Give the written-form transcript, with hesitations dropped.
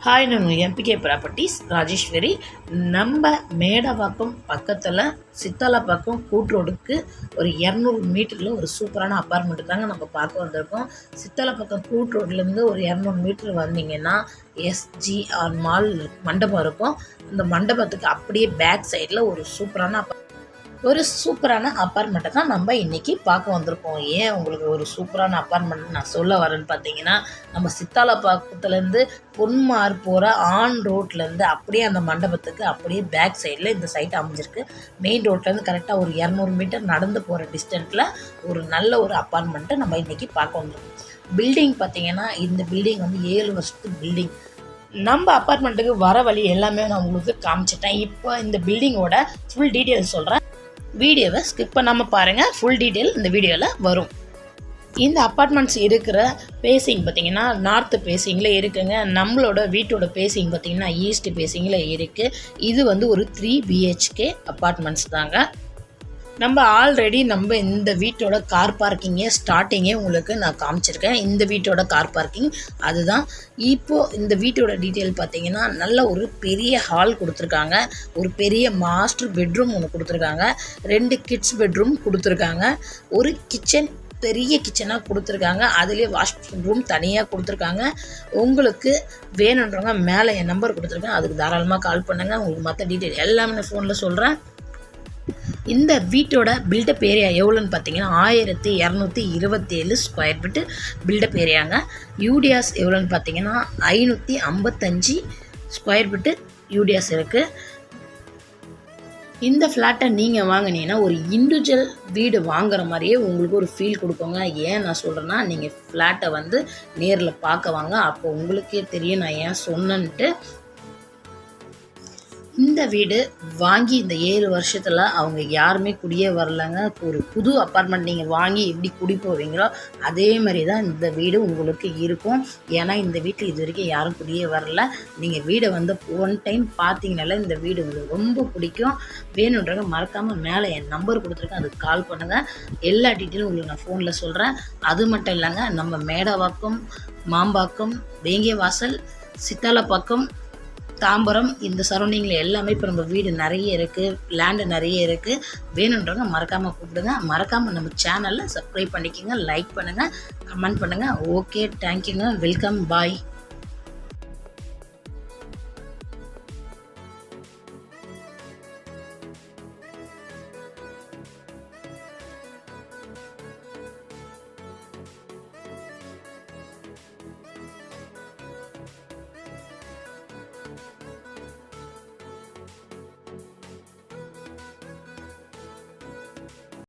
Hi, நான் MBK properties Rajeswari. நம்ம மேடவாக்கம் பக்கத்தில் சித்தாலப்பாக்கம் கூட்ரோடுக்கு ஒரு 200 மீட்டரில் ஒரு சூப்பரான அப்பார்ட்மெண்ட்டு தாங்க நம்ம பார்க்க வந்திருக்கோம். சித்தாலப்பாக்கம் கூட்ரோட்லேருந்து ஒரு 200 மீட்டர் வந்தீங்கன்னா எஸ்ஜிஆர் மால் மண்டபம் இருக்கும். அந்த மண்டபத்துக்கு அப்படியே பேக் சைடில் ஒரு சூப்பரான அப்பார்ட்மெண்ட்டை தான் நம்ம இன்றைக்கி பார்க்க வந்திருக்கோம். ஏன் உங்களுக்கு ஒரு சூப்பரான அப்பார்ட்மெண்ட் நான் சொல்ல வரேன்னு பார்த்தீங்கன்னா, நம்ம சித்தாலப்பாக்கத்துலேருந்து பொன்மார் போகிற ஆன் ரோட்லேருந்து அப்படியே அந்த மண்டபத்துக்கு அப்படியே பேக் சைடில் இந்த சைட் அமைஞ்சிருக்கு. மெயின் ரோட்லேருந்து கரெக்டாக ஒரு 200 மீட்டர் நடந்து போகிற டிஸ்டன்ஸில் ஒரு நல்ல ஒரு அப்பார்ட்மெண்ட்டை நம்ம இன்றைக்கி பார்க்க வந்திருக்கோம். பில்டிங் பார்த்திங்கன்னா, இந்த பில்டிங் வந்து 7 வருஷத்து பில்டிங். நம்ம அப்பார்ட்மெண்ட்டுக்கு வர வழி எல்லாமே நான் உங்களுக்கு காமிச்சிட்டேன். இப்போ இந்த பில்டிங்கோட ஃபுல் டீட்டெயில்ஸ் சொல்கிறேன். வீடியோவை ஸ்கிப் பண்ணாமல் பாருங்கள், ஃபுல் டீட்டெயில் இந்த வீடியோவில் வரும். இந்த அப்பார்ட்மெண்ட்ஸ் இருக்கிற பேசிங் பார்த்திங்கன்னா நார்த்து பேசிங்கில் இருக்குங்க. நம்மளோட வீட்டோட பேசிங் பார்த்திங்கன்னா ஈஸ்ட் பேசிங்கில் இருக்குது. இது வந்து ஒரு 3 BHK அப்பார்ட்மெண்ட்ஸ் தாங்க. நம்ம ஆல்ரெடி இந்த வீட்டோட கார் பார்க்கிங்கே ஸ்டார்டிங்கே உங்களுக்கு நான் காமிச்சிருக்கேன். இந்த வீட்டோட கார் பார்க்கிங் அதுதான். இப்போது இந்த வீட்டோட டீட்டெயில் பார்த்தீங்கன்னா, நல்ல ஒரு பெரிய ஹால் கொடுத்துருக்காங்க. ஒரு பெரிய மாஸ்டர் பெட்ரூம் ஒன்று கொடுத்துருக்காங்க. 2 கிட்ஸ் பெட்ரூம் கொடுத்துருக்காங்க. ஒரு கிச்சன், பெரிய கிச்சனாக கொடுத்துருக்காங்க. அதுலேயே வாஷ் ரூம் தனியாக கொடுத்துருக்காங்க. உங்களுக்கு வேணுன்றவங்க மேலே என் நம்பர் கொடுத்துருக்கேன், அதுக்கு தாராளமாக கால் பண்ணுங்கள். உங்களுக்கு மற்ற டீட்டெயில் எல்லாமே நான் ஃபோனில் சொல்கிறேன். இந்த வீட்டோட பில்டப் ஏரியா எவ்வளோன்னு பார்த்தீங்கன்னா 1227 ஸ்கொயர் ஃபீட்டு பில்டப் ஏரியாங்க. யூடியாஸ் எவ்வளோன்னு பார்த்தீங்கன்னா 555 ஸ்கொயர் ஃபீட்டு யூடியாஸ் இருக்குது. இந்த ஃப்ளாட்டை நீங்கள் வாங்கினீங்கன்னா ஒரு இண்டிவிஜுவல் வீடு வாங்குற மாதிரியே உங்களுக்கு ஒரு ஃபீல் கொடுக்குங்க. ஏன் நான் சொல்கிறேன்னா, நீங்கள் ஃப்ளாட்டை வந்து நேரில் பார்க்க வாங்க, அப்போ உங்களுக்கே தெரியும் நான் ஏன் சொன்னேன்ட்டு. இந்த வீடு வாங்கி இந்த 7 வருஷத்தில் அவங்க யாருமே குடியே வரலைங்க. ஒரு புது அப்பார்ட்மெண்ட் நீங்கள் வாங்கி எப்படி குடி போவீங்களோ அதே மாதிரி தான் இந்த வீடு உங்களுக்கு இருக்கும். ஏன்னா இந்த வீட்டில் இது வரைக்கும் யாரும் குடியே வரல. நீங்கள் வீடை வந்து ஒன் டைம் பார்த்தீங்கனால இந்த வீடு உங்களுக்கு ரொம்ப பிடிக்கும். வேணுன்றவங்க மறக்காமல் மேலே என் நம்பர் கொடுத்துருக்கேன், அதுக்கு கால் பண்ணுங்கள். எல்லா டீட்டெயிலும் உங்களுக்கு நான் ஃபோனில் சொல்கிறேன். அது மட்டும் இல்லைங்க, நம்ம மேடவாக்கம், மாம்பாக்கம், வேங்கியவாசல், சித்தாலப்பாக்கம், தாம்பரம் இந்த சரௌண்டிங்கில் எல்லாமே இப்போ நம்ம வீடு நிறைய இருக்குது, லேண்டு நிறைய இருக்குது. வேணுன்றவங்க மறக்காமல் கூப்பிடுங்க. மறக்காமல் நம்ம சேனலில் சப்ஸ்கிரைப் பண்ணிக்கோங்க, லைக் பண்ணுங்கள், கமெண்ட் பண்ணுங்கள். ஓகே, தேங்க்யூங்க, வெல்கம், பாய்.